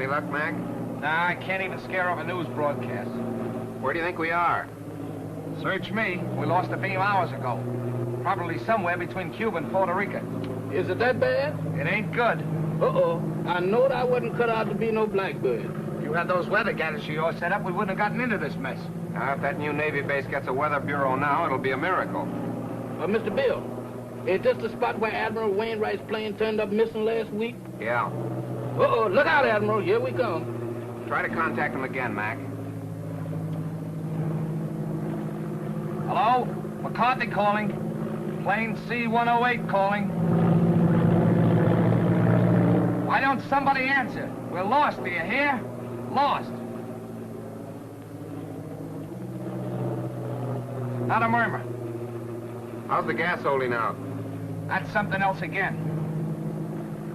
Any luck, Mac? Nah, I can't even scare up a news broadcast. Where do you think we are? Search me. We lost a beam hours ago. Probably somewhere between Cuba and Puerto Rico. Is it that bad? It ain't good. Uh-oh. I knowed I wasn't cut out to be no blackbird. If you had those weather gadgets of yours set up, we wouldn't have gotten into this mess. Now, if that new Navy base gets a weather bureau now, it'll be a miracle. Mr. Bill, is this the spot where Admiral Wainwright's plane turned up missing last week? Yeah. Uh-oh. Look out, Admiral. Here we come. Try to contact him again, Mac. Hello? McCarthy calling. Plane C-108 calling. Why don't somebody answer? We're lost, do you hear? Lost. Not a murmur. How's the gas holding out? That's something else again.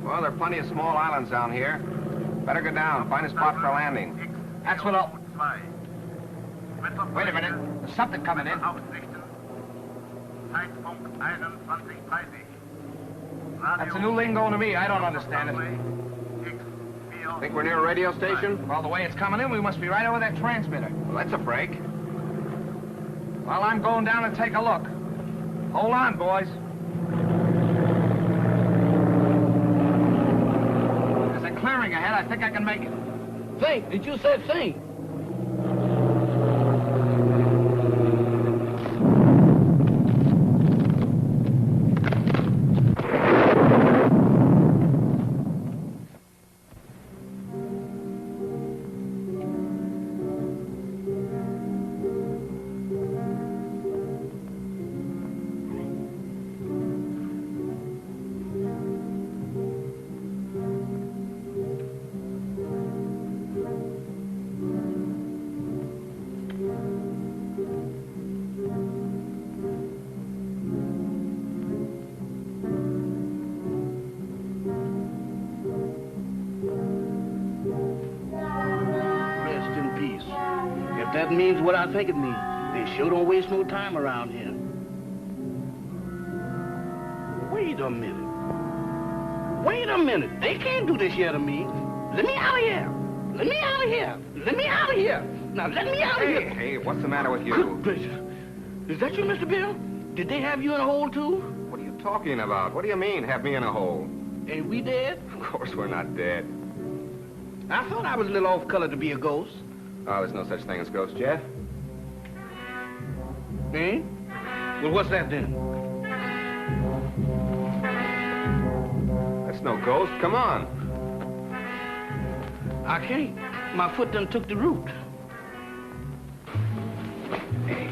Well, there are plenty of small islands down here. Better go down, find a spot for landing. That's what I'll... Wait a minute. There's something coming in. That's a new lingo to me. I don't understand it. Think we're near a radio station? Well, the way it's coming in, we must be right over that transmitter. Well, that's a break. Well, I'm going down and take a look. Hold on, boys. There's a clearing ahead. I think I can make it. Think. Did you say think? That means what I think it means. They sure don't waste no time around here. Wait a minute. Wait a minute. They can't do this here to me. Let me out of here. Let me out of here. Let me out of here. Now, let me out of here. Hey, what's the matter with you? Good gracious. Is that you, Mr. Bill? Did they have you in a hole, too? What are you talking about? What do you mean, have me in a hole? Ain't we dead? Of course we're not dead. I thought I was a little off-color to be a ghost. Oh, there's no such thing as ghosts, Jeff. Eh? Well, what's that then? That's no ghost. Come on. I can't. My foot done took the root. Hey,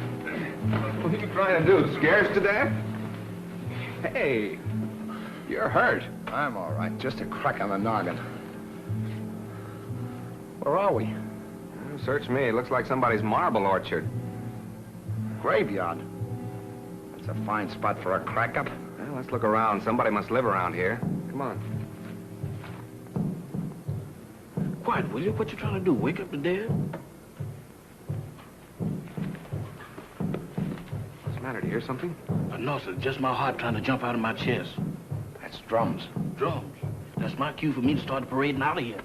what are you trying to do? Scare us to death? Hey, you're hurt. I'm all right. Just a crack on the noggin. Where are we? Search me. It looks like somebody's marble orchard. Graveyard. That's a fine spot for a crack-up. Well, let's look around. Somebody must live around here. Come on. Quiet, will you? What you trying to do? Wake up the dead? What's the matter? Do you hear something? No, sir. Just my heart trying to jump out of my chest. That's drums. Drums. That's my cue for me to start parading out of here.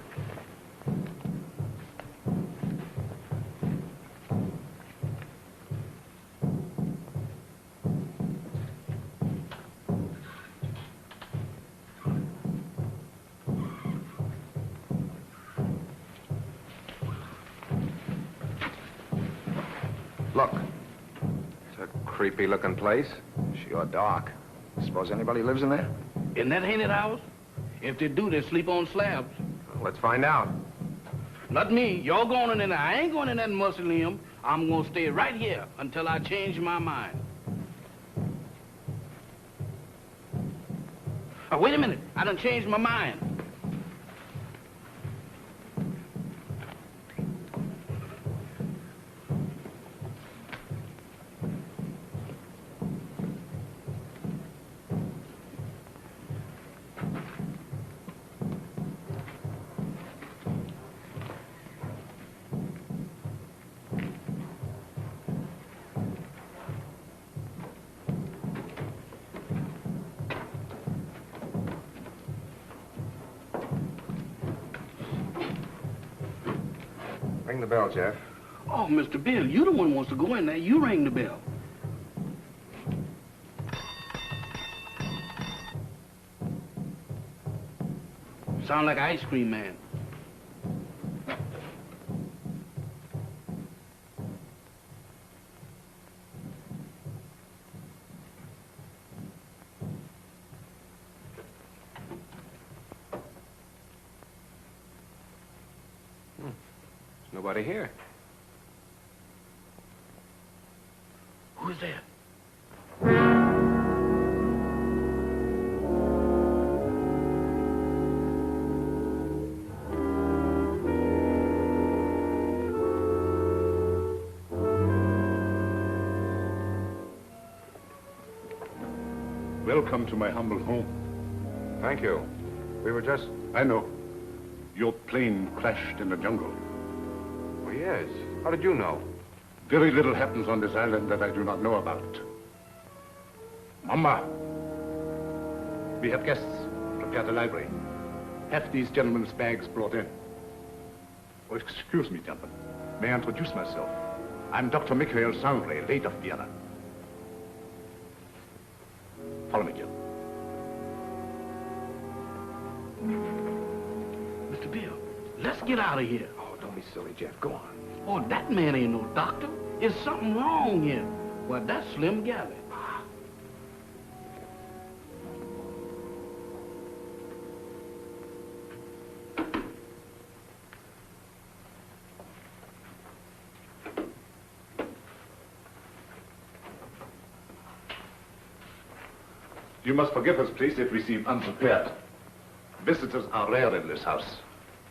Look. It's a creepy-looking place. Sure dark. Suppose anybody lives in there? In that haunted house? If they do, they sleep on slabs. Well, let's find out. Not me. Y'all going in there. I ain't going in that mausoleum. I'm going to stay right here until I change my mind. Oh, wait a minute. I done changed my mind. Ring the bell, Jeff. Oh, Mr. Bill, you the one who wants to go in there. You ring the bell. Sound like an ice cream man. Nobody here. Who's that? Welcome to my humble home. Thank you. We were just... I know. Your plane crashed in the jungle. Oh, yes. How did you know? Very little happens on this island that I do not know about. Mama, we have guests. Prepare the library. Have these gentlemen's bags brought in. Oh, excuse me, gentlemen. May I introduce myself? I'm Dr. Michael Sangre, late of Vienna. Follow me, Jill. Mr. Bill, let's get out of here. Oh, don't be silly, Jeff. Go on. Oh, that man ain't no doctor. There's something wrong here. Well, that's Slim Galley. You must forgive us, please, if we seem unprepared. Visitors are rare in this house.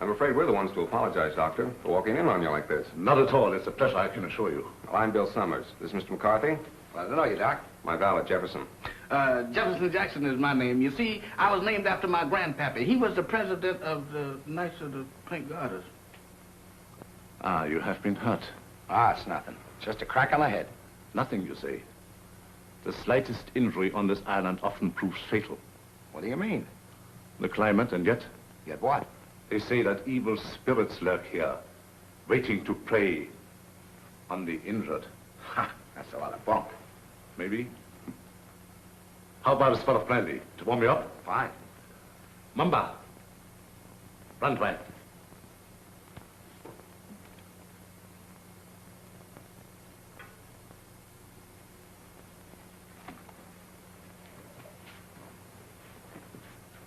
I'm afraid we're the ones to apologize, Doctor, for walking in on you like this. Not at all. It's a pleasure, I can assure you. Well, I'm Bill Summers. This is Mr. McCarthy. Glad to know you, Doc. My valet, Jefferson. Jefferson Jackson is my name. You see, I was named after my grandpappy. He was the president of the Knights of the Pink Garters. Ah, you have been hurt. Ah, it's nothing. Just a crack on the head. Nothing, you say. The slightest injury on this island often proves fatal. What do you mean? The climate, and yet, Yet what? they say that evil spirits lurk here, waiting to prey on the injured. Ha! That's a lot of bunk. Maybe. How about a spot of brandy to warm you up? Fine. Mamba. Brandwein.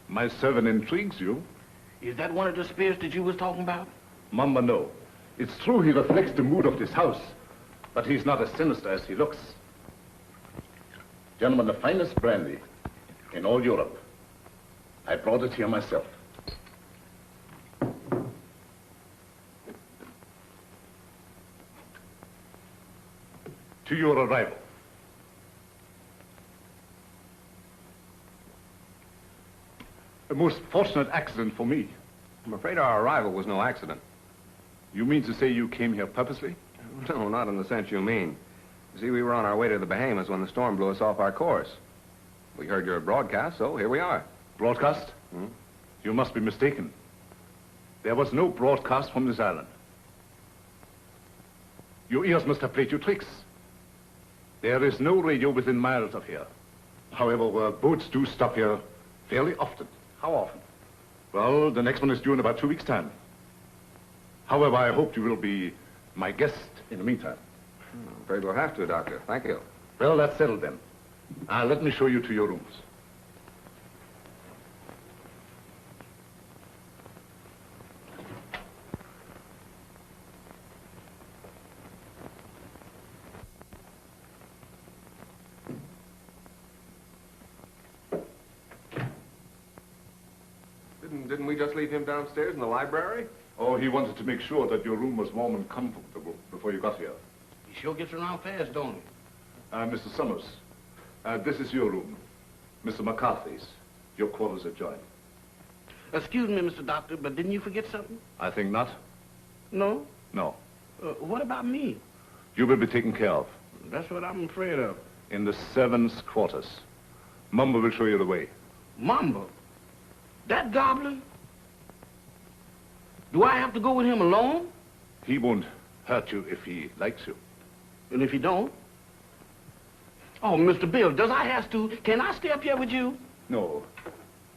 My servant intrigues you. Is that one of the spirits that you was talking about? Mamba, no. It's true he reflects the mood of this house, but he's not as sinister as he looks. Gentlemen, the finest brandy in all Europe. I brought it here myself. To your arrival. A most fortunate accident for me. I'm afraid our arrival was no accident. You mean to say you came here purposely? No, not in the sense you mean. You see, we were on our way to the Bahamas when the storm blew us off our course. We heard your broadcast, so here we are. Broadcast? Hmm? You must be mistaken. There was no broadcast from this island. Your ears must have played you tricks. There is no radio within miles of here. However, boats do stop here fairly often. How often? Well, the next one is due in about 2 weeks' time. However, I hope you will be my guest in the meantime. I'm afraid we'll have to, Doctor. Thank you. Well, that's settled then. Let me show you to your rooms. Didn't we just leave him downstairs in the library? Oh, he wanted to make sure that your room was warm and comfortable before you got here. He sure gets around fast, don't he? Mr. Summers, this is your room. Mr. McCarthy's. Your quarters adjoin. Excuse me, Mr. Doctor, but didn't you forget something? I think not. No? No. What about me? You will be taken care of. That's what I'm afraid of. In the servants' quarters. Mumba will show you the way. Mamba? That goblin? Do I have to go with him alone? He won't hurt you if he likes you. And if he don't? Oh, Mr. Bill, does I have to? Can I stay up here with you? No.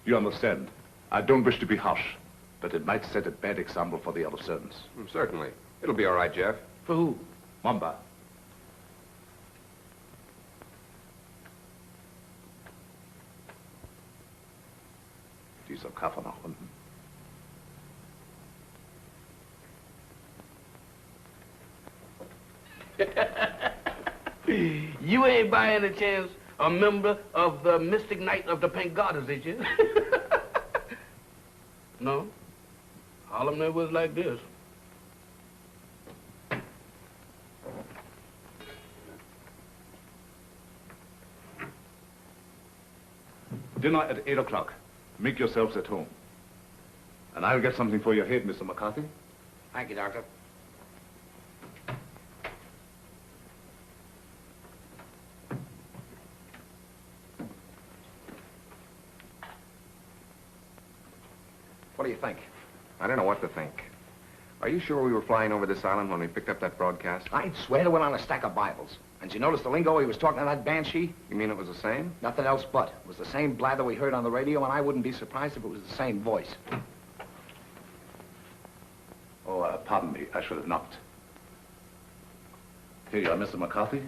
You understand. I don't wish to be harsh, but it might set a bad example for the other servants. Certainly. It'll be all right, Jeff. For who? Mamba. Dieser Koffer nach unten. You ain't by any chance a member of the Mystic Knight of the Pink Goddess, is you? No? All of them there was like this. Dinner at 8 o'clock. Make yourselves at home. And I'll get something for your head, Mr. McCarthy. Thank you, Doctor. What do you think? I don't know what to think. Are you sure we were flying over this island when we picked up that broadcast? I'd swear to it on a stack of Bibles. And you notice the lingo he was talking to that banshee? You mean it was the same? Nothing else but. It was the same blather we heard on the radio, and I wouldn't be surprised if it was the same voice. Oh, pardon me. I should have knocked. Here you are, Mr. McCarthy.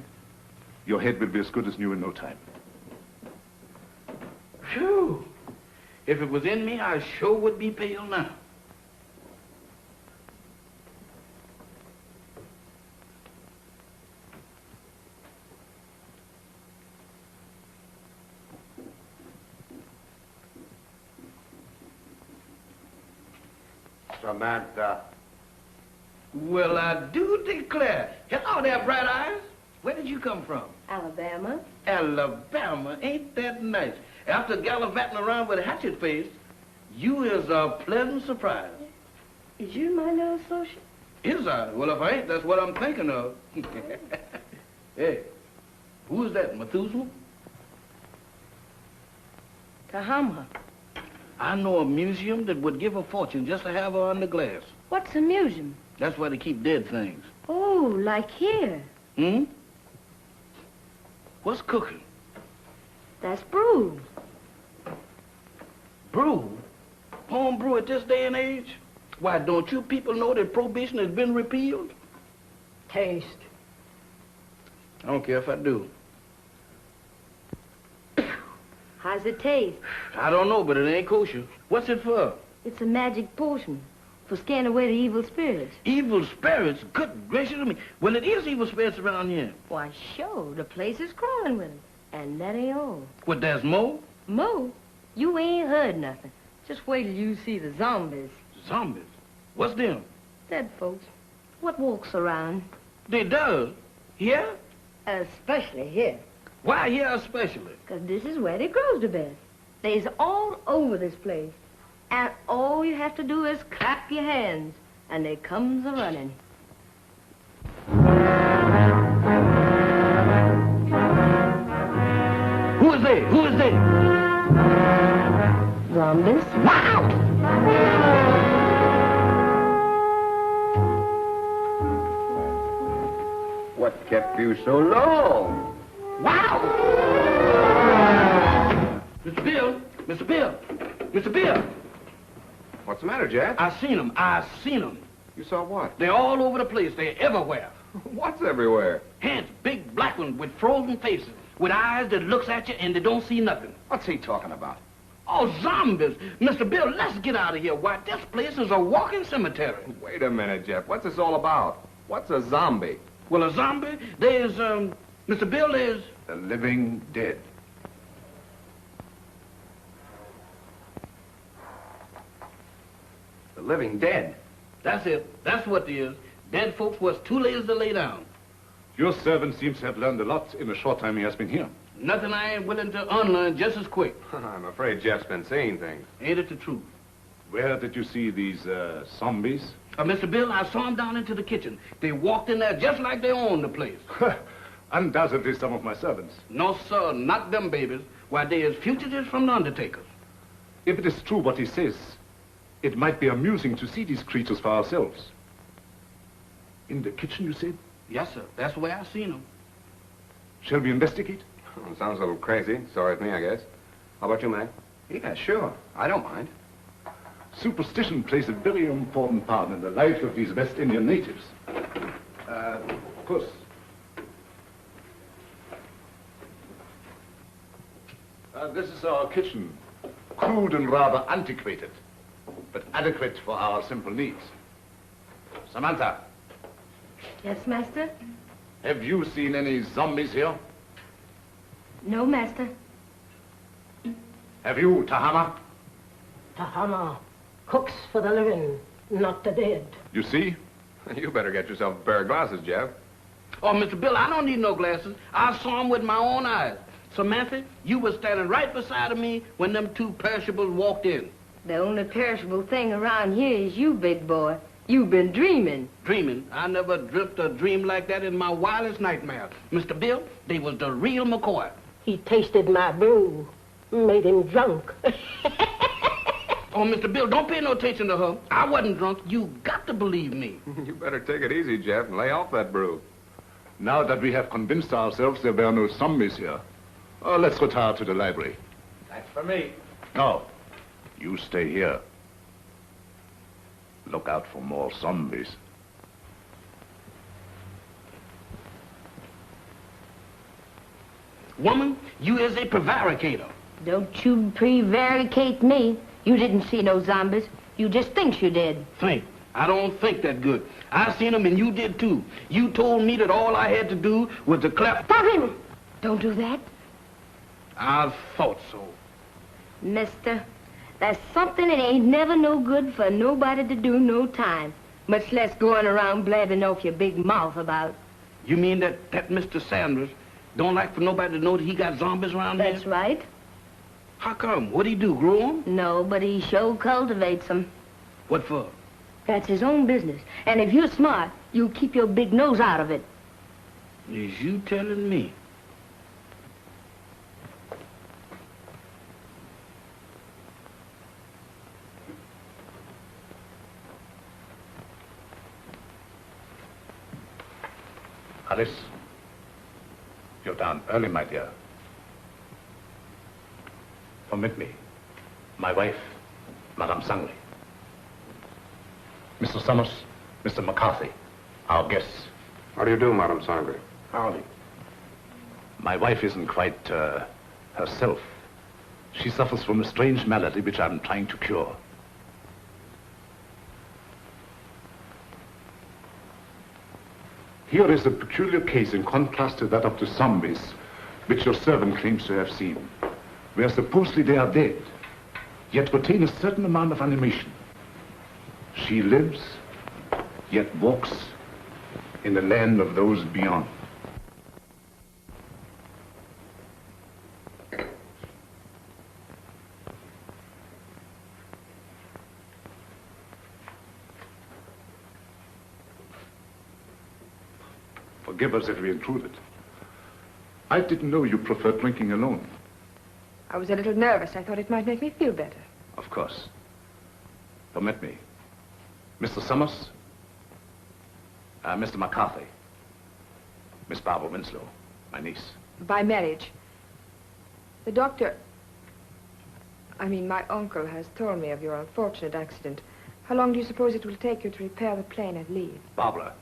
Your head will be as good as new in no time. Phew. If it was in me, I sure would be pale now. Samantha. Well, I do declare. Hello there, Bright Eyes. Where did you come from? Alabama. Alabama. Ain't that nice? After gallivanting around with a hatchet face, you is a pleasant surprise. Is you my little associate? Is I? Well, if I ain't, that's what I'm thinking of. Hey, who's that, Methuselah? Kahama. I know a museum that would give a fortune just to have her under glass. What's a museum? That's where they keep dead things. Oh, like here. Hmm? What's cooking? That's brew. Brew? Home brew at this day and age? Why, don't you people know that prohibition has been repealed? Taste. I don't care if I do. How's it taste? I don't know, but it ain't kosher. What's it for? It's a magic potion for scaring away the evil spirits. Evil spirits? Good gracious of me. Well, it is evil spirits around here. Why, sure, the place is crawling with them. And that ain't all. What, there's more? Mo, you ain't heard nothing. Just wait till you see the zombies. Zombies? What's them? Dead folks. What walks around? They does? Here? Especially here. Why here especially? 'Cause this is where they grows the best. They's all over this place. And all you have to do is clap your hands, and they comes a-running. Who is they? Who is they? Zombies. Wow! What kept you so long? Wow! Mr. Bill! Mr. Bill! Mr. Bill! What's the matter, Jeff? I seen them. I seen them. You saw what? They're all over the place. They're everywhere. What's everywhere? Hands, big black ones with frozen faces, with eyes that looks at you and they don't see nothing. What's he talking about? Oh, zombies! Mr. Bill, let's get out of here. Why, this place is a walking cemetery. Wait a minute, Jeff. What's this all about? What's a zombie? Well, a zombie, there's, Mr. Bill, there's... The living dead. The living dead. That's it. That's what it is. Dead folks was too lazy to lay down. Your servant seems to have learned a lot in the short time he has been here. Nothing I ain't willing to unlearn just as quick. I'm afraid Jeff's been seeing things. Ain't it the truth? Where did you see these, zombies? Mr. Bill, I saw them down into the kitchen. They walked in there just like they owned the place. Undoubtedly some of my servants. No, sir, not them babies. Why, they is fugitives from the undertakers. If it is true what he says, it might be amusing to see these creatures for ourselves. In the kitchen, you said? Yes, sir. That's the way I seen them. Shall we investigate? Well, it sounds a little crazy. Sorry with me, I guess. How about you, Mac? Yeah, sure. I don't mind. Superstition plays a very important part in the life of these West Indian natives. Of course. This is our kitchen. Crude and rather antiquated, but adequate for our simple needs. Samantha, Yes, master? have you seen any zombies here? No, master. Have you, Tahama? Tahama cooks for the living, not the dead. You see? You better get yourself a pair of glasses, Jeff. Oh, Mr. Bill, I don't need no glasses. I saw them with my own eyes. Samantha, you was standing right beside of me when them two perishables walked in. The only perishable thing around here is you, big boy. You've been dreaming. Dreaming? I never dreamt a dream like that in my wildest nightmares. Mr. Bill, they was the real McCoy. He tasted my brew, made him drunk. Oh, Mr. Bill, don't pay no attention to her. I wasn't drunk. You got to believe me. You better take it easy, Jeff, and lay off that brew. Now that we have convinced ourselves there were no zombies here, let's retire to the library. That's for me. No, you stay here. Look out for more zombies. Woman, you is a prevaricator. Don't you prevaricate me. You didn't see no zombies. You just think you did. Think. I don't think that good. I seen them and you did too. You told me that all I had to do was to clap. Stop him! Don't do that. I thought so. Mister, that's something that ain't never no good for nobody to do no time. Much less going around blabbing off your big mouth about. You mean that Mr. Sanders don't like for nobody to know that he got zombies around That's here? right. How come? What'd he do, grow them? No, but he sure cultivates them. What for? That's his own business. And if you're smart, you'll keep your big nose out of it. Is you telling me? Alice, you're down early, my dear. Permit me. My wife, Madame Sangre. Mr. Summers, Mr. McCarthy, our guests. How do you do, Madame Sangre? Howdy. My wife isn't quite herself. She suffers from a strange malady which I'm trying to cure. Here is a peculiar case in contrast to that of the zombies, which your servant claims to have seen, where supposedly they are dead, yet retain a certain amount of animation. She lives, yet walks in the land of those beyond. Forgive us if we intruded. I didn't know you preferred drinking alone. I was a little nervous. I thought it might make me feel better. Of course. Permit me. Mr. Summers, Mr. McCarthy, Miss Barbara Winslow, my niece. By marriage. The doctor... my uncle has told me of your unfortunate accident. How long do you suppose it will take you to repair the plane and leave? Barbara,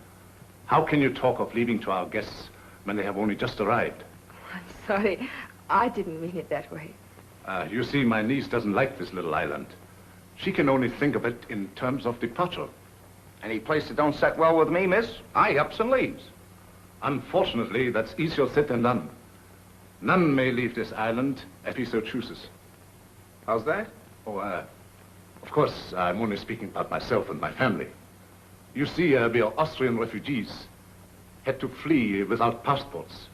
how can you talk of leaving to our guests when they have only just arrived? I'm sorry. I didn't mean it that way. You see, my niece doesn't like this little island. She can only think of it in terms of departure. Any place that don't set well with me, miss, I ups and leaves. Unfortunately, that's easier said than done. None may leave this island if he so chooses. How's that? Oh, of course, I'm only speaking about myself and my family. You see, we are Austrian refugees, had to flee without passports.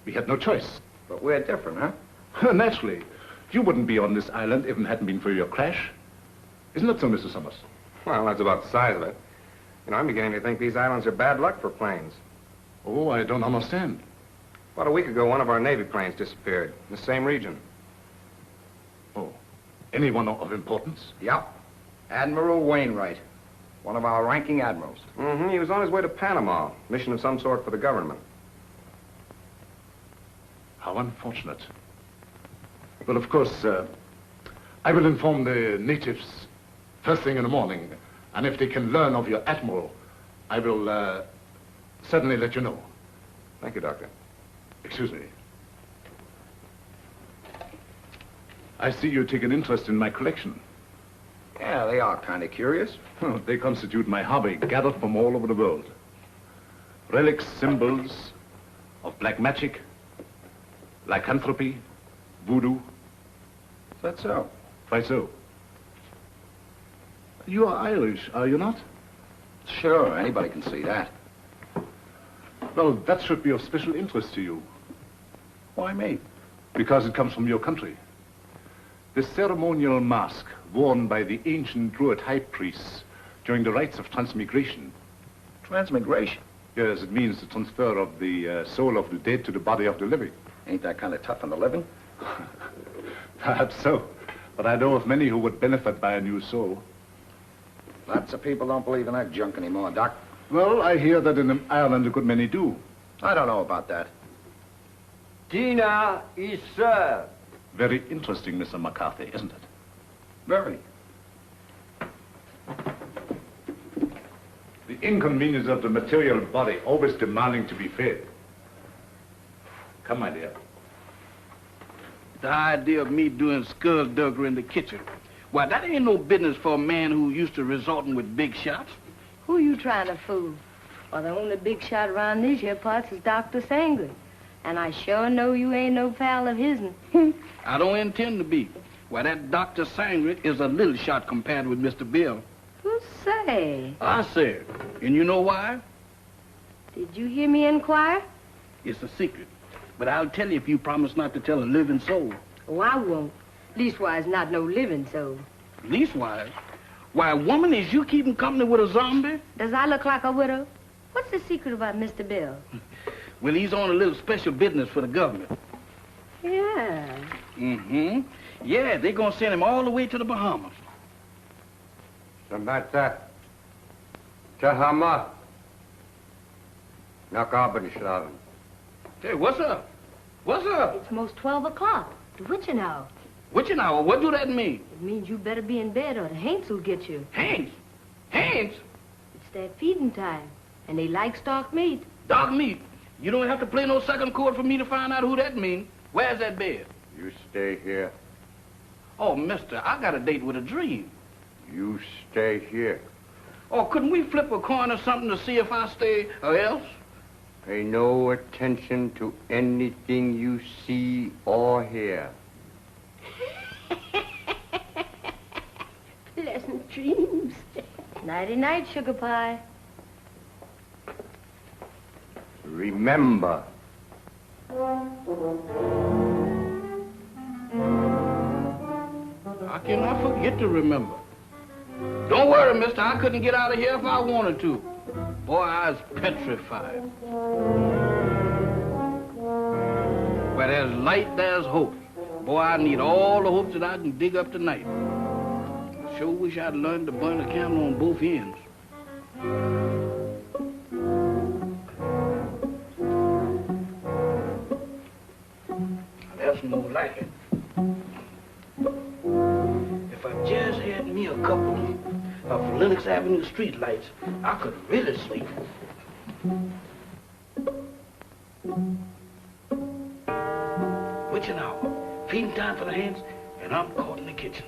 We had no choice. But we're different, huh? Naturally. You wouldn't be on this island if it hadn't been for your crash. Isn't that so, Mr. Summers? Well, that's about the size of it. You know, I'm beginning to think these islands are bad luck for planes. Oh, I don't understand. About a week ago, one of our Navy planes disappeared in the same region. Oh, anyone of importance? Yep. Admiral Wainwright. One of our ranking admirals. Mm-hmm. He was on his way to Panama. Mission of some sort for the government. How unfortunate. Well, of course, I will inform the natives first thing in the morning. And if they can learn of your admiral, I will certainly let you know. Thank you, Doctor. Excuse me. I see you take an interest in my collection. Yeah, they are kind of curious. They constitute my hobby, gathered from all over the world. Relics, symbols of black magic, lycanthropy, voodoo. Is that so? Why so? You are Irish, are you not? Sure, anybody can see that. Well, that should be of special interest to you. Why me? Because it comes from your country. The ceremonial mask worn by the ancient Druid high priests during the rites of transmigration. Transmigration? Yes, it means the transfer of the soul of the dead to the body of the living. Ain't that kind of tough on the living? Perhaps so. But I know of many who would benefit by a new soul. Lots of people don't believe in that junk anymore, Doc. Well, I hear that in Ireland a good many do. I don't know about that. Dinner is served. Very interesting, Mr. McCarthy, isn't it? Very. The inconvenience of the material body always demanding to be fed. Come, my dear. The idea of me doing skullduggery in the kitchen. Why, that ain't no business for a man who used to resorting with big shots. Who you trying to fool? Well, the only big shot around these here parts is Dr. Sangre. And I sure know you ain't no pal of his'n. I don't intend to be. Why, that Dr. Sangre is a little shot compared with Mr. Bill. Who say? I said. And you know why? Did you hear me inquire? It's a secret. But I'll tell you if you promise not to tell a living soul. Oh, I won't. Leastwise, not no living soul. Leastwise? Why, woman, is you keeping company with a zombie? Does I look like a widow? What's the secret about Mr. Bill? Well, he's on a little special business for the government. Yeah. Mm-hmm. Yeah, they're gonna send him all the way to the Bahamas. Samantha. Tahama. Nakabanislaven. Hey, what's up? What's up? It's most 12 o'clock. The witching hour. Witching hour? What do that mean? It means you better be in bed or the Haints will get you. Haints? Haints? It's their feeding time, and they like stock meat. Dog meat? You don't have to play no second chord for me to find out who that means. Where's that bed? You stay here. Oh, mister, I got a date with a dream. You stay here. Oh, couldn't we flip a coin or something to see if I stay or else? Pay no attention to anything you see or hear. Pleasant dreams. Nighty-night, sugar pie. Remember. How can I forget to remember? Don't worry, mister. I couldn't get out of here if I wanted to. Boy, I was petrified. Where there's light, there's hope. Boy, I need all the hopes that I can dig up tonight. I sure wish I'd learned to burn a candle on both ends. That's more like it. If I just had me a couple of Lenox Avenue streetlights, I could really sleep. Witching hour, feeding time for the hands, and I'm caught in the kitchen.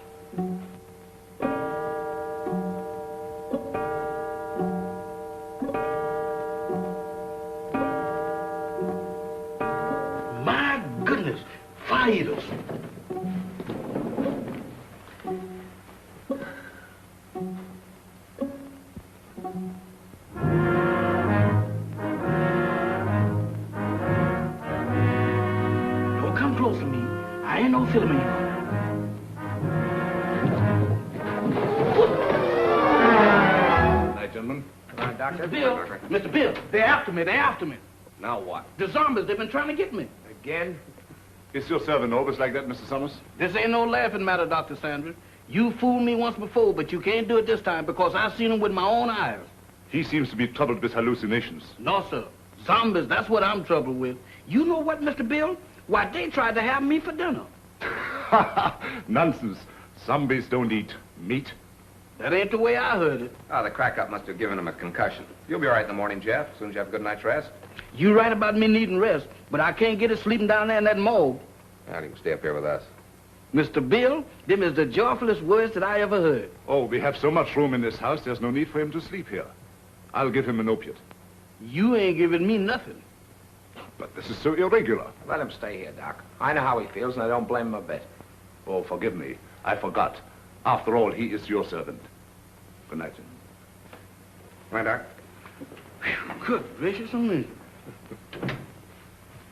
My goodness, fighters. Don't come close to me. I ain't no filming you. Night, gentlemen. Doctor. Bill, Mr. Bill, they're after me, they're after me. Now what? The zombies, they've been trying to get me. Again? Is your servant always like that, Mr. Summers? This ain't no laughing matter, Dr. Sanders. You fooled me once before, but you can't do it this time because I've seen him with my own eyes. He seems to be troubled with hallucinations. No, sir. Zombies, that's what I'm troubled with. You know what, Mr. Bill? Why, they tried to have me for dinner. Nonsense. Zombies don't eat meat. That ain't the way I heard it. Oh, the crack-up must have given him a concussion. You'll be all right in the morning, Jeff, as soon as you have a good night's rest. You right about me needing rest, but I can't get it sleeping down there in that morgue. Now, you can stay up here with us. Mr. Bill, them is the joyfulest words that I ever heard. Oh, we have so much room in this house, there's no need for him to sleep here. I'll give him an opiate. You ain't giving me nothing. But this is so irregular. Let him stay here, Doc. I know how he feels, and I don't blame him a bit. Oh, forgive me. I forgot. After all, he is your servant. Good night, sir. Right, Doc? Good gracious of me.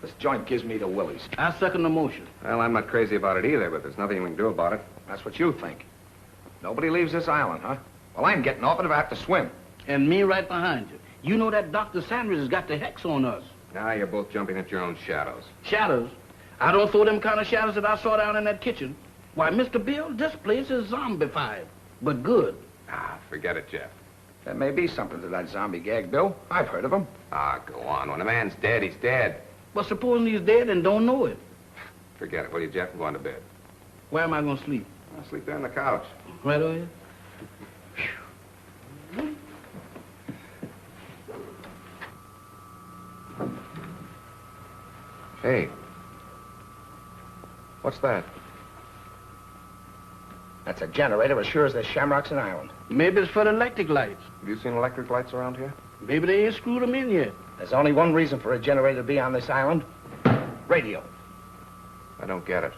This joint gives me the willies. I second the motion. Well, I'm not crazy about it either, but there's nothing we can do about it. That's what you think. Nobody leaves this island, huh? Well, I'm getting off it if I have to swim. And me right behind you. You know that Dr. Sanders has got the hex on us. Now you're both jumping at your own shadows. Shadows? I don't throw them kind of shadows that I saw down in that kitchen. Why, Mr. Bill, this place is zombified, but good. Ah, forget it, Jeff. There may be something to that zombie gag, Bill. I've heard of them. Ah, go on. When a man's dead, he's dead. But supposing he's dead and don't know it. Forget it, will you, Jeff? Go on to bed. Where am I going to sleep? I'll sleep there on the couch. Right over here? Hey. What's that? That's a generator as sure as there's shamrocks in Ireland. Maybe it's for the electric lights. Have you seen electric lights around here? Maybe they ain't screwed them in yet. There's only one reason for a generator to be on this island. Radio. I don't get it.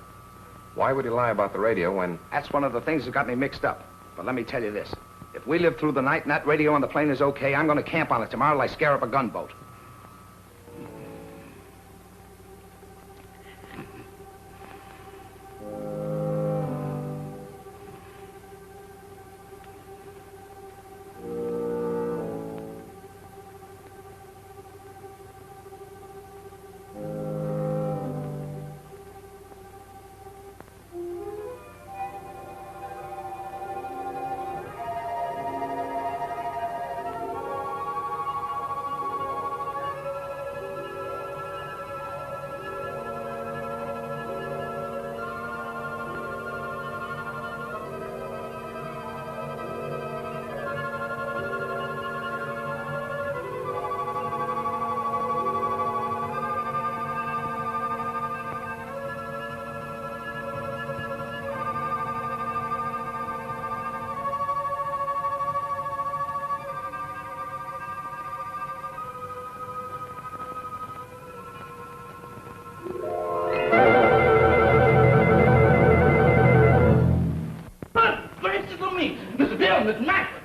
Why would he lie about the radio when... That's one of the things that got me mixed up. But let me tell you this. If we live through the night and that radio on the plane is okay, I'm going to camp on it tomorrow like scare up a gunboat.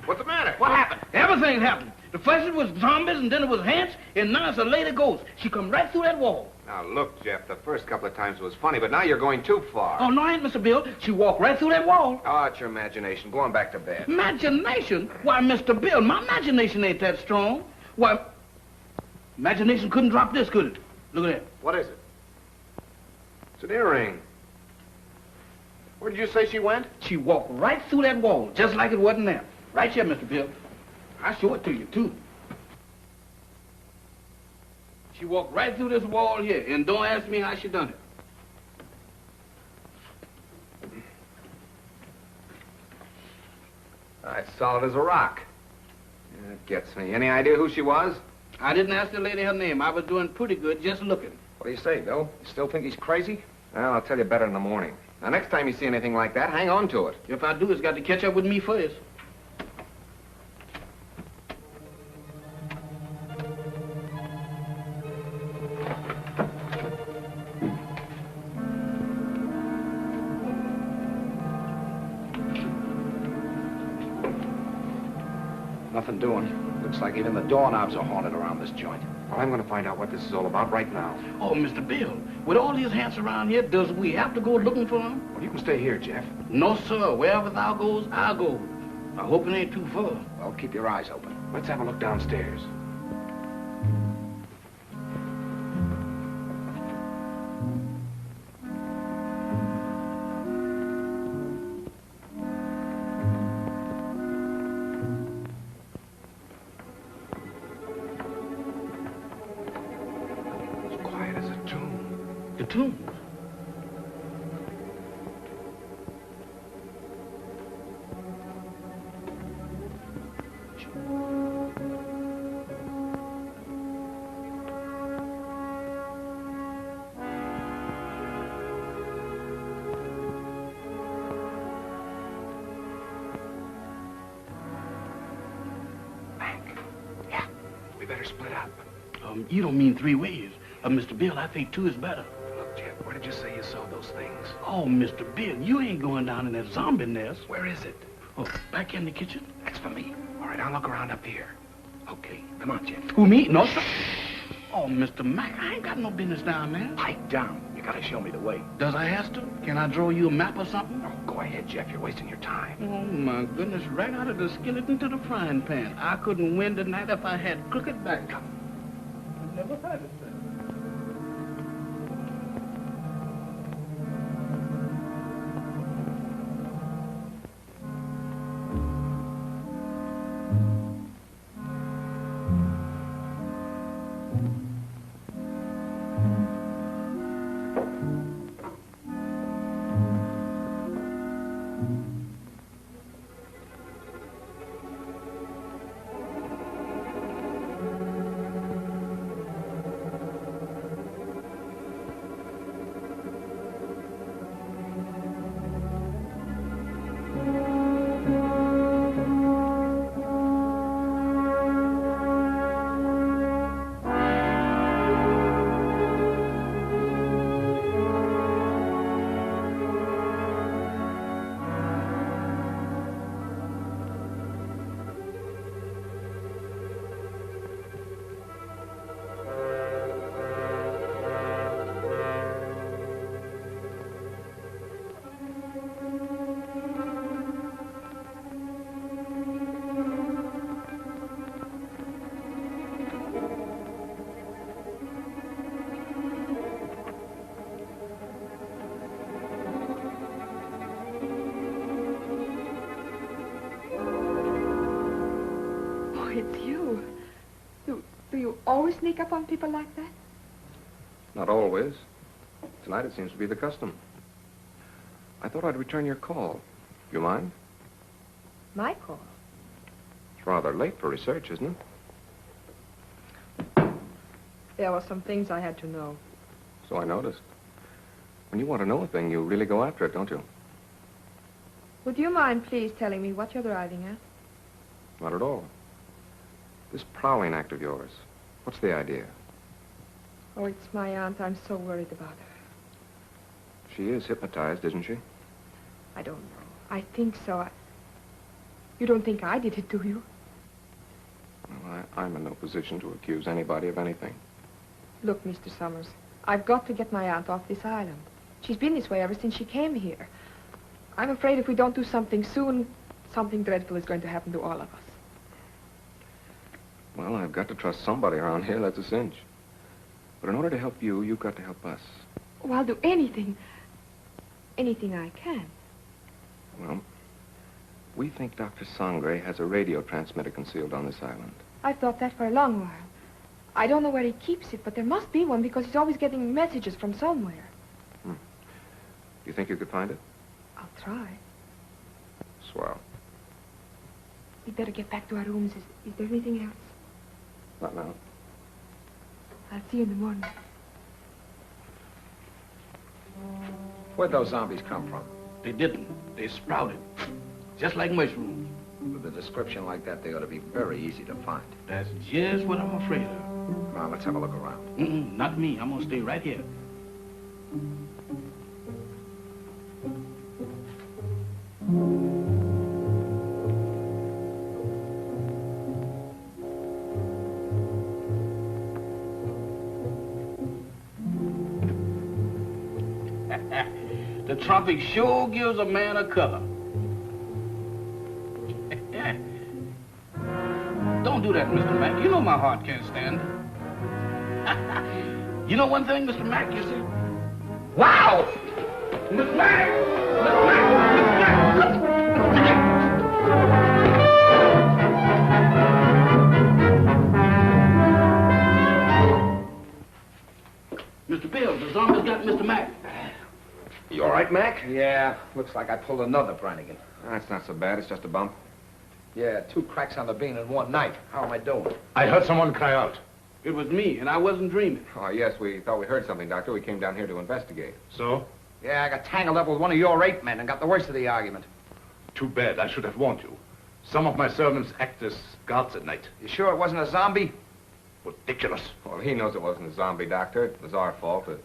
What's the matter? What happened? Everything happened. The first it was zombies, and then it was ants, and now it's a lady ghost. She come right through that wall. Now, look, Jeff, the first couple of times it was funny, but now you're going too far. Oh, no, I ain't, Mr. Bill. She walked right through that wall. Oh, it's your imagination. Go on back to bed. Imagination? Why, Mr. Bill, my imagination ain't that strong. Why, imagination couldn't drop this, could it? Look at that. What is it? It's an earring. Where did you say she went? She walked right through that wall, just like it wasn't there. Right here, Mr. Bill. I'll show it to you, too. She walked right through this wall here, and don't ask me how she done it. It's solid as a rock. Yeah, it gets me. Any idea who she was? I didn't ask the lady her name. I was doing pretty good just looking. What do you say, Bill? You still think he's crazy? Well, I'll tell you better in the morning. Now, next time you see anything like that, hang on to it. If I do, it's got to catch up with me first. Nothing doing. Looks like even the doorknobs are haunted around this joint. Well, I'm going to find out what this is all about right now. Oh, Mr. Bill, with all these ants around here, does we have to go looking for them? Well, you can stay here, Jeff. No, sir. Wherever thou goes, I'll go. I hope it ain't too far. Well, keep your eyes open. Let's have a look downstairs. tombs. Better split up. You don't mean 3 ways. Mr. Bill, I think 2 is better. Look, Jeff, where did you say you saw those things? Oh, Mr. Bill, you ain't going down in that zombie nest. Where is it? Oh, back in the kitchen? That's for me. All right, I'll look around up here. Okay, come on, Jeff. Who, me? No, sir. Oh, Mr. Mac, I ain't got no business down there. Pipe down. You gotta show me the way. Does I have to? Can I draw you a map or something? Oh, go ahead, Jeff. You're wasting your time. Oh, my goodness. Right out of the skillet into the frying pan. I couldn't win tonight if I had crooked back. I've never had it, sir. It's you. Do you always sneak up on people like that? Not always. Tonight it seems to be the custom. I thought I'd return your call. You mind? My call? It's rather late for research, isn't it? There were some things I had to know. So I noticed. When you want to know a thing, you really go after it, don't you? Would you mind please telling me what you're driving at? Not at all. This prowling act of yours, what's the idea? Oh, it's my aunt. I'm so worried about her. She is hypnotized, isn't she? I don't know. I think so. You don't think I did it, do you? Well, I'm in no position to accuse anybody of anything. Look, Mr. Summers, I've got to get my aunt off this island. She's been this way ever since she came here. I'm afraid if we don't do something soon, something dreadful is going to happen to all of us. Well, I've got to trust somebody around here, that's a cinch. But in order to help you, you've got to help us. Oh, I'll do anything. Anything I can. Well, we think Dr. Sangre has a radio transmitter concealed on this island. I've thought that for a long while. I don't know where he keeps it, but there must be one because he's always getting messages from somewhere. Do you think you could find it? I'll try. Swell. We'd better get back to our rooms. Is there anything else? Not now. I'll see you in the morning. Where'd those zombies come from? They didn't. They sprouted. Just like mushrooms. With a description like that, they ought to be very easy to find. That's just what I'm afraid of. Come on, let's have a look around. Not me. I'm gonna stay right here. The tropic sure gives a man a color. Don't do that, Mr. Mack. You know my heart can't stand it. You know one thing, Mr. Mack, you see? Wow! Mr. Mack! Mr. Mack! Mr. Mack! Mr. Bill, the zombies got Mr. Yeah, looks like I pulled another Brannigan. That's not so bad. It's just a bump. Yeah, 2 cracks on the bean in one night. How am I doing? I heard someone cry out. It was me, and I wasn't dreaming. Oh, yes, we thought we heard something, Doctor. We came down here to investigate. So? Yeah, I got tangled up with one of your 8 men and got the worst of the argument. Too bad. I should have warned you. Some of my servants act as guards at night. You sure it wasn't a zombie? Ridiculous. Well, he knows it wasn't a zombie, Doctor. It was our fault. We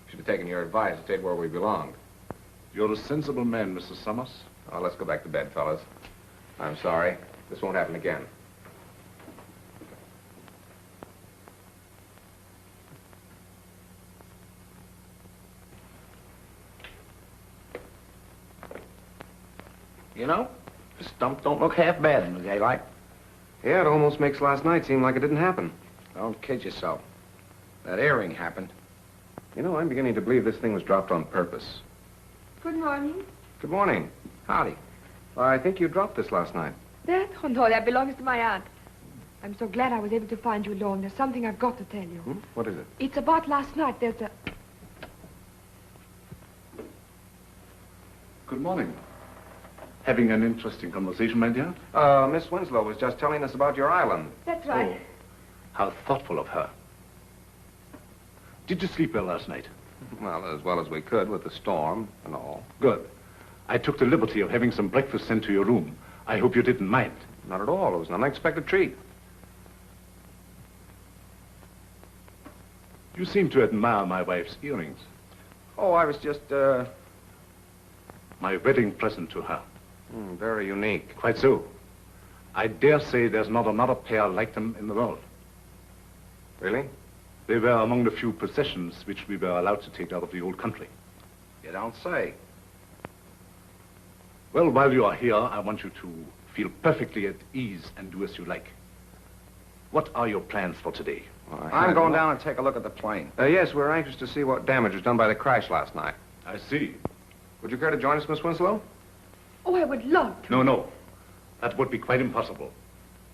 should have taken your advice and stayed where we belonged. You're a sensible man, Mr. Summers. Oh, let's go back to bed, fellas. I'm sorry. This won't happen again. You know, the stump don't look half bad in the daylight. Yeah, it almost makes last night seem like it didn't happen. Don't kid yourself. That earring happened. You know, I'm beginning to believe this thing was dropped on purpose. Good morning. Good morning. Howdy. Well, I think you dropped this last night. That? Oh, no, that belongs to my aunt. I'm so glad I was able to find you alone. There's something I've got to tell you. Hmm? What is it? It's about last night. There's a... Good morning. Having an interesting conversation, my dear? Miss Winslow was just telling us about your island. That's right. Oh, how thoughtful of her. Did you sleep well last night? Well as we could with the storm and all. Good. I took the liberty of having some breakfast sent to your room. I hope you didn't mind. Not at all. It was an unexpected treat. You seem to admire my wife's earrings. Oh, I was just, My wedding present to her. Very unique. Quite so. I dare say there's not another pair like them in the world. Really? They were among the few possessions which we were allowed to take out of the old country. you don't say. Well, while you are here, I want you to feel perfectly at ease and do as you like. What are your plans for today? Well, I'm going down and take a look at the plane. Yes, we're anxious to see what damage was done by the crash last night. I see. Would you care to join us, Miss Winslow? Oh, I would love to. No. That would be quite impossible.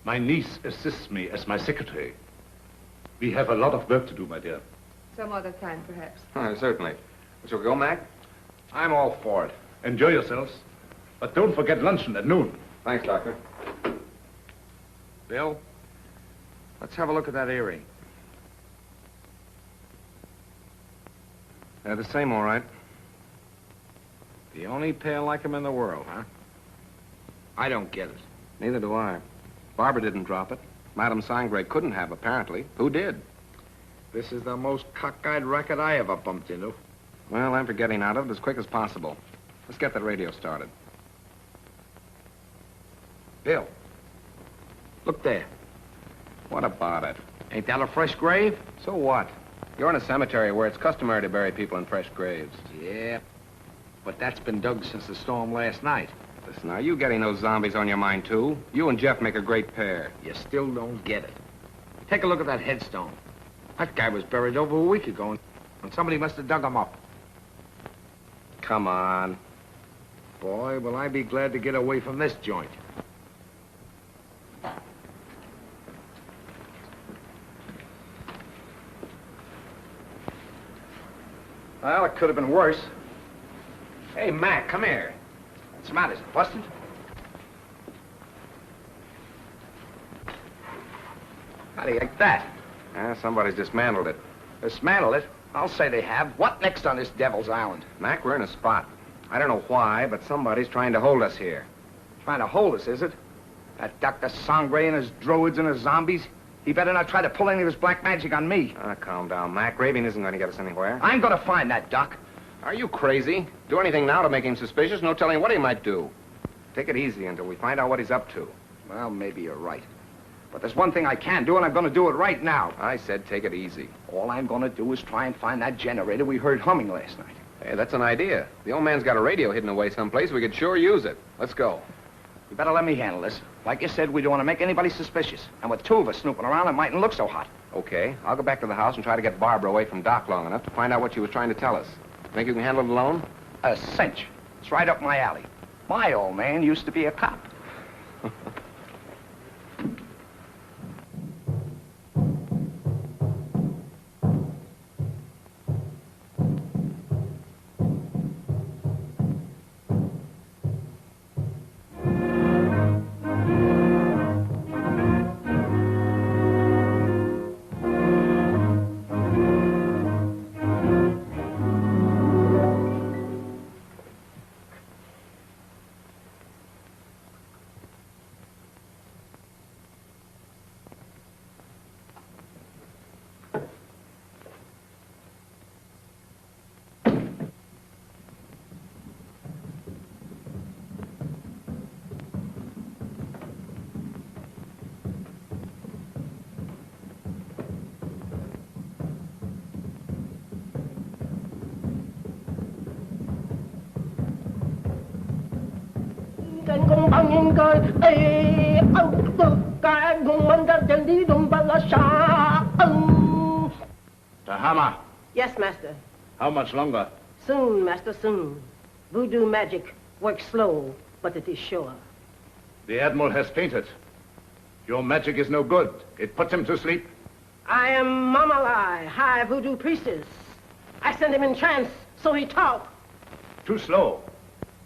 My niece assists me as my secretary. We have a lot of work to do, my dear. Some other time, perhaps. Certainly. Shall we go, Mac? I'm all for it. Enjoy yourselves. But don't forget luncheon at noon. Thanks, Doctor. Bill, let's have a look at that earring. They're the same, all right. The only pair like him in the world, huh? I don't get it. Neither do I. Barbara didn't drop it. Madame Sangre couldn't have, apparently. Who did? This is the most cockeyed racket I ever bumped into. Well, I'm for getting out of it as quick as possible. Let's get that radio started. Bill, look there. What about it? Ain't that a fresh grave? So what? You're in a cemetery where it's customary to bury people in fresh graves. Yeah, but that's been dug since the storm last night. Listen, are you getting those zombies on your mind, too? You and Jeff make a great pair. You still don't get it. Take a look at that headstone. That guy was buried over a week ago, and somebody must have dug him up. Come on. Boy, will I be glad to get away from this joint. Well, it could have been worse. Hey, Mac, come here. What's the matter? Is it busted? How do you like that? Somebody's dismantled it. Dismantle it? I'll say they have. What next on this Devil's Island? Mac, we're in a spot. I don't know why, but somebody's trying to hold us here. Trying to hold us, is it? That Dr. Sangre and his druids and his zombies? He better not try to pull any of his black magic on me. Calm down, Mac. Raving isn't going to get us anywhere. I'm going to find that Doc. Are you crazy? Do anything now to make him suspicious? No telling what he might do. Take it easy until we find out what he's up to. Well, maybe you're right. But there's one thing I can do, and I'm going to do it right now. I said take it easy. All I'm going to do is try and find that generator we heard humming last night. Hey, that's an idea. The old man's got a radio hidden away someplace. We could sure use it. Let's go. You better let me handle this. Like you said, we don't want to make anybody suspicious. And with 2 of us snooping around, it mightn't look so hot. Okay. I'll go back to the house and try to get Barbara away from Doc long enough to find out what she was trying to tell us. Think you can handle it alone? A cinch. It's right up my alley. My old man used to be a cop. Tahama, Yes, master. how much longer? Soon, master, soon. Voodoo magic works slow, but it is sure. The Admiral has fainted. Your magic is no good. It puts him to sleep. I am Mamalai, high voodoo priestess. I sent him in trance, so he talk. Too slow.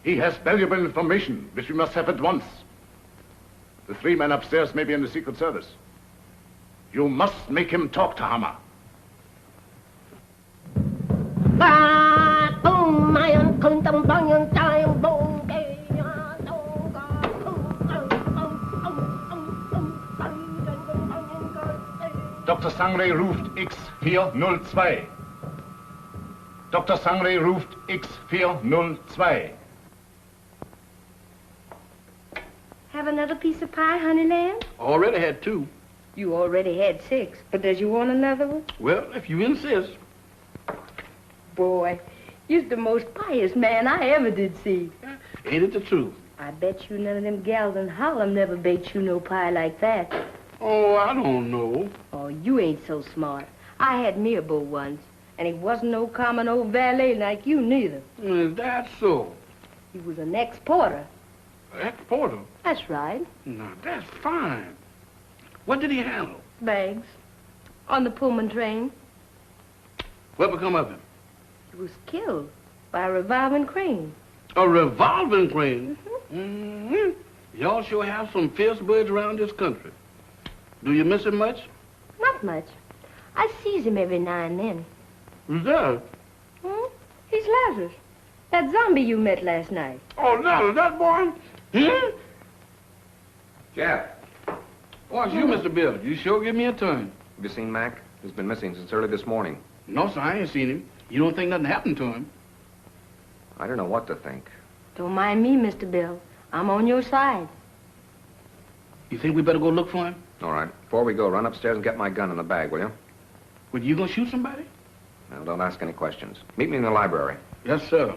He has valuable information, which we must have at once. The 3 men upstairs may be in the Secret Service. You must make him talk, Tahama. Dr. Sangre ruft X402. Dr. Sangre ruft X402. Have another piece of pie, honey lamb? Already had 2. You already had 6, but does you want another one? Well, if you insist. Boy, you're the most pious man I ever did see. Ain't it the truth? I bet you none of them gals in Harlem never baked you no pie like that. Oh, I don't know. Oh, you ain't so smart. I had me a beau once, and he wasn't no common old valet like you neither. Is that so? He was an ex-porter. Ex-porter? That's right. Now, that's fine. What did he handle? Bags. On the Pullman train. What become of him? He was killed by a revolving crane. A revolving crane? Mm-hmm. Y'all sure have some fierce birds around this country. Do you miss him much? Not much. I sees him every now and then. Who's that? He's Lazarus. That zombie you met last night. Oh, Lazarus, that boy? Jeff, Oh, it's you, Mr. Bill. You sure give me a turn. have you seen Mac? He's been missing since early this morning. No, sir, I ain't seen him. You don't think nothing happened to him? I don't know what to think. Don't mind me, Mr. Bill. I'm on your side. You think we better go look for him? All right. Before we go, run upstairs and get my gun in the bag, will you? Well, you gonna shoot somebody? Now, don't ask any questions. Meet me in the library. Yes, sir.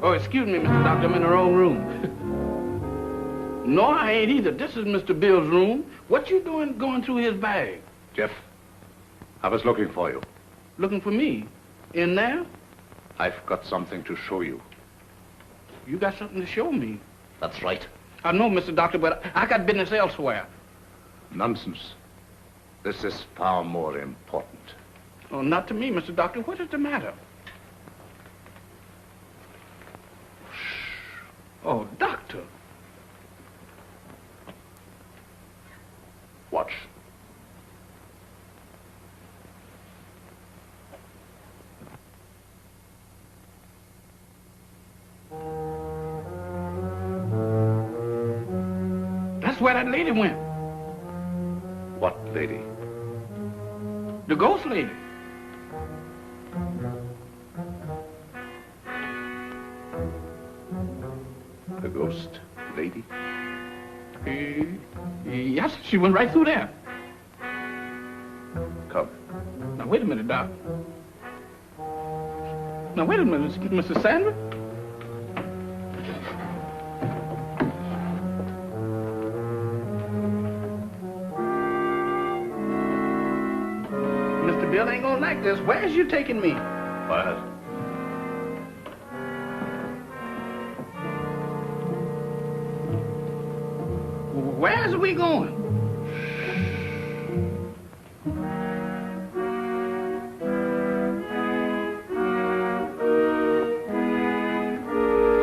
Oh, excuse me, Mr. Doctor, I'm in the wrong room. No, I ain't either. This is Mr. Bill's room. What you doing going through his bag? Jeff, I was looking for you. Looking for me? In there? I've got something to show you. You got something to show me. That's right. I know, Mr. Doctor, but I got business elsewhere. Nonsense. This is far more important. Oh, not to me, Mr. Doctor. What is the matter? Oh, Doctor. Watch. That's where that lady went. What lady? The ghost lady. The ghost lady? Yes, she went right through there. Come. Now, wait a minute, Doc. Now, wait a minute, Mr. Sandra. Mr. Bill ain't gonna like this. Where's you taking me? What? Where's we going?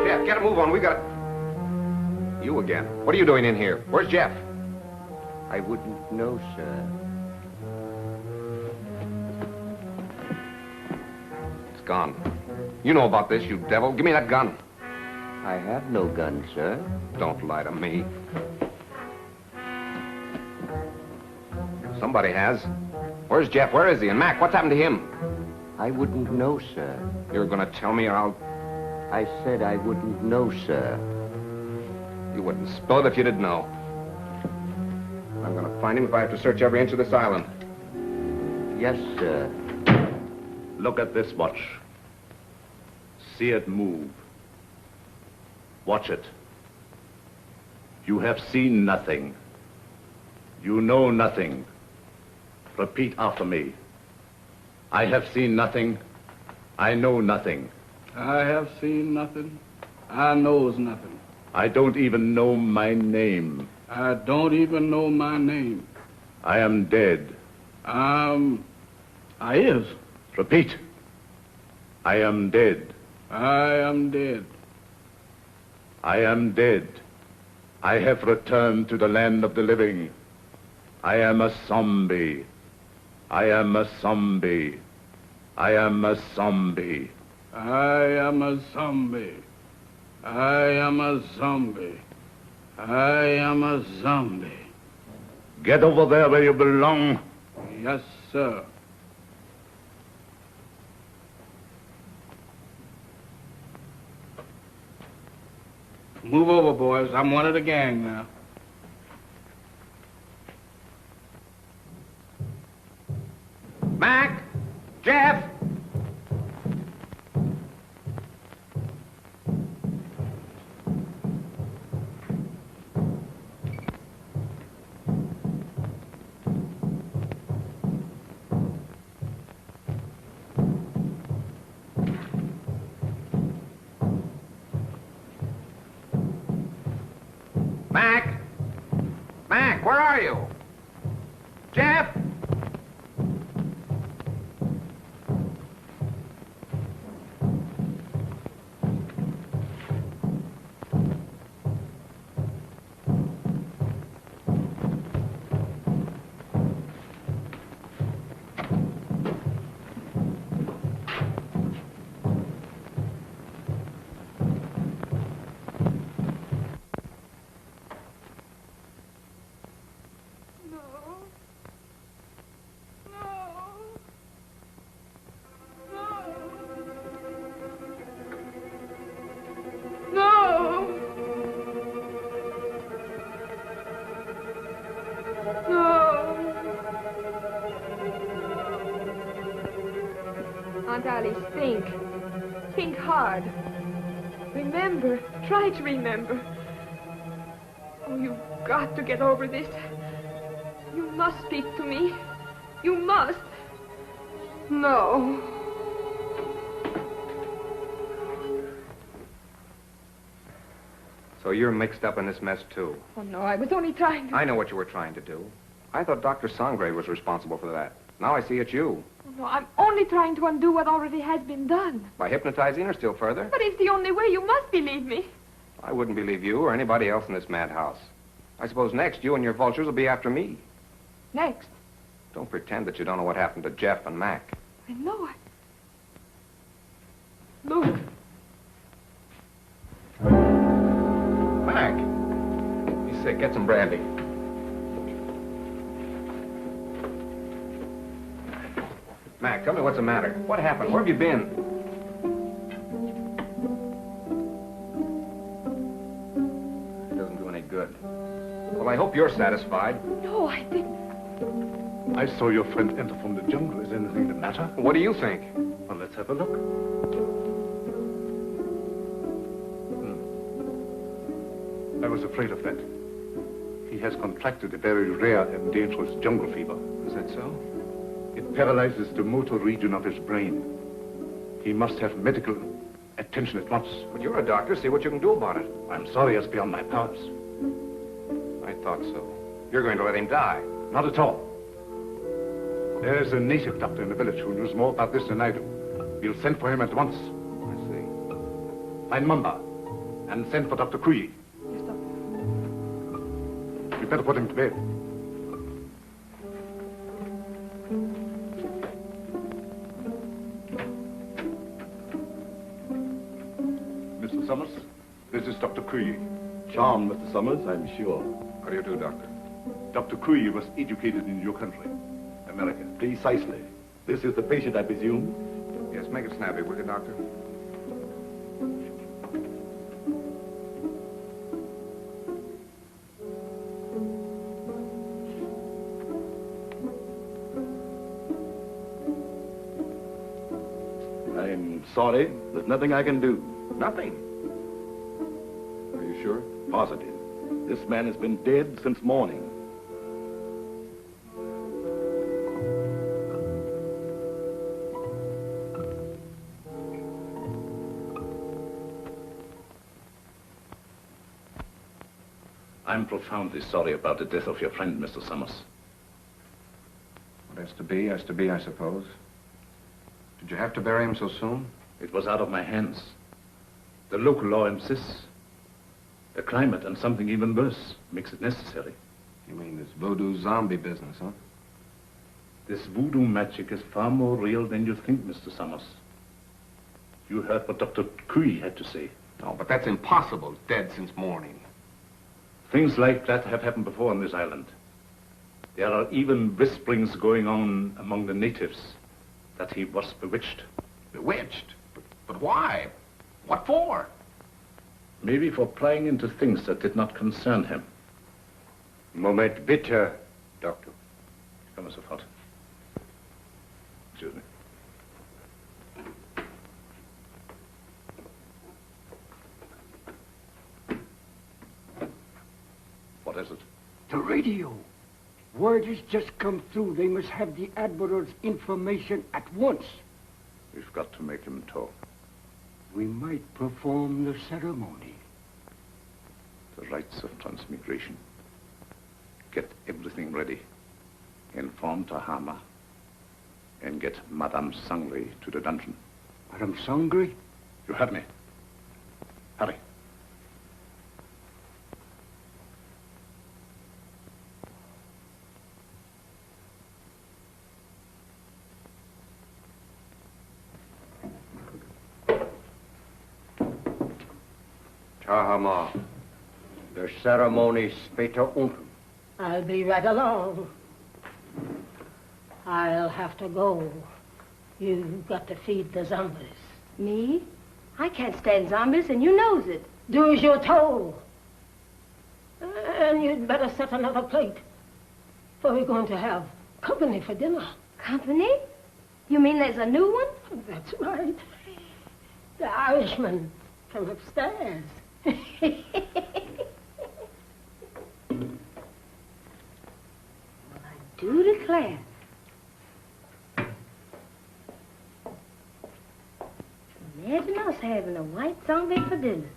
Jeff, get a move on. We got... You again. What are you doing in here? Where's Jeff? I wouldn't know, sir. It's gone. You know about this, you devil. Give me that gun. I have no gun, sir. Don't lie to me. Somebody has. Where's Jeff? Where is he? And Mac, what's happened to him? I wouldn't know, sir. You're gonna tell me or I'll... I said I wouldn't know, sir. You wouldn't spill it if you didn't know. I'm gonna find him if I have to search every inch of this island. Yes, sir. Look at this watch. See it move. Watch it. You have seen nothing. You know nothing. Repeat after me. I have seen nothing. I know nothing. I have seen nothing. I knows nothing. I don't even know my name. I don't even know my name. I am dead. I is. Repeat. I am dead. I am dead. I am dead. I have returned to the land of the living. I am a zombie. I am a zombie. I am a zombie. I am a zombie. I am a zombie. I am a zombie. Get over there where you belong. Yes, sir. Move over, boys. I'm one of the gang now. Mac! Jeff! Mac! Mac, where are you? Jeff! Aunt Alice, think. Think hard. Remember. Try to remember. Oh, you've got to get over this. You must speak to me. You must. No. So you're mixed up in this mess, too. Oh, no, I was only trying to... I know what you were trying to do. I thought Dr. Sangre was responsible for that. Now I see it's you. Oh, no, I'm only trying to undo what already has been done. By hypnotizing her still further? But it's the only way. You must believe me. I wouldn't believe you or anybody else in this madhouse. I suppose next you and your vultures will be after me. Next. Don't pretend that you don't know what happened to Jeff and Mac. I know it. Look. Mac! He's sick. Get some brandy. Mac, tell me what's the matter. What happened? Where have you been? It doesn't do any good. Well, I hope you're satisfied. No, I didn't. I saw your friend enter from the jungle. Is anything the matter? What do you think? Well, let's have a look. I was afraid of that. He has contracted a very rare and dangerous jungle fever. Is that so? It paralyzes the motor region of his brain. He must have medical attention at once. But you're a doctor. See what you can do about it. I'm sorry, it's beyond my powers. I thought so. You're going to let him die. Not at all. There's a native doctor in the village who knows more about this than I do. We'll send for him at once. I see. Find Mamba and send for Dr. Kuyi. Yes, doctor. You better put him to bed. Mr. Summers, this is Dr. Kuyi. Charmed, Mr. Summers, I'm sure. How do you do, Doctor? Dr. Kuyi was educated in your country, America. Precisely. This is the patient, I presume? Yes, make it snappy, will you, Doctor? I'm sorry. There's nothing I can do. Nothing. Are you sure? Positive. This man has been dead since morning. I'm profoundly sorry about the death of your friend, Mr. Summers. What has to be, I suppose. Did you have to bury him so soon? It was out of my hands. The local law insists. The climate and something even worse makes it necessary. You mean this voodoo zombie business, huh? This voodoo magic is far more real than you think, Mr. Summers. You heard what Dr. Cui had to say. No, but that's impossible. He's dead since morning. Things like that have happened before on this island. There are even whisperings going on among the natives that he was bewitched. Bewitched? But why? What for? Maybe for prying into things that did not concern him. Moment bitte, Doctor. Come, Mr. Fott. Excuse me. What is it? The radio. Word has just come through. They must have the Admiral's information at once. We've got to make him talk. We might perform the ceremony. The rites of transmigration. Get everything ready. Inform Tahama. And get Madame Sangre to the dungeon. Madame Sangre? You heard me. Hurry. Tahama, the ceremony später unten. I'll be right along. I'll have to go. You've got to feed the zombies. Me? I can't stand zombies, and you knows it. Do as you're told. And you'd better set another plate. For we're going to have company for dinner. Company? You mean there's a new one? That's right. The Irishman from upstairs. Well, I do declare. Imagine us having a white zombie for dinner.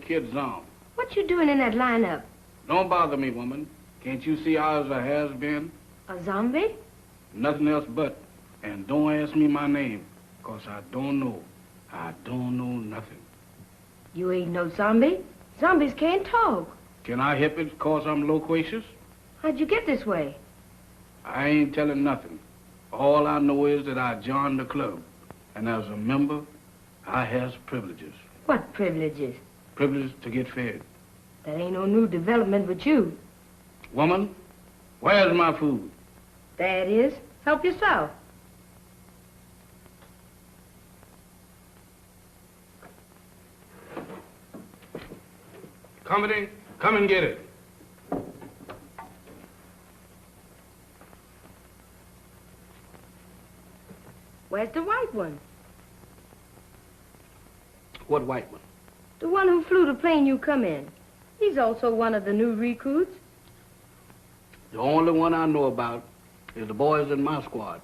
Kid Zom. What you doing in that lineup? Don't bother me, woman. Can't you see I was a has-been? A zombie? Nothing else but. And don't ask me my name, 'cause I don't know. I don't know nothing. You ain't no zombie. Zombies can't talk. Can I help it 'cause I'm loquacious? How'd you get this way? I ain't telling nothing. All I know is that I joined the club. And as a member, I has privileges. What privileges? Privilege to get fed. That ain't no new development with you. Woman, where's my food? There it is. Help yourself. Company, come and get it. Where's the white one? What white one? The one who flew the plane you come in. He's also one of the new recruits. The only one I know about is the boys in my squad.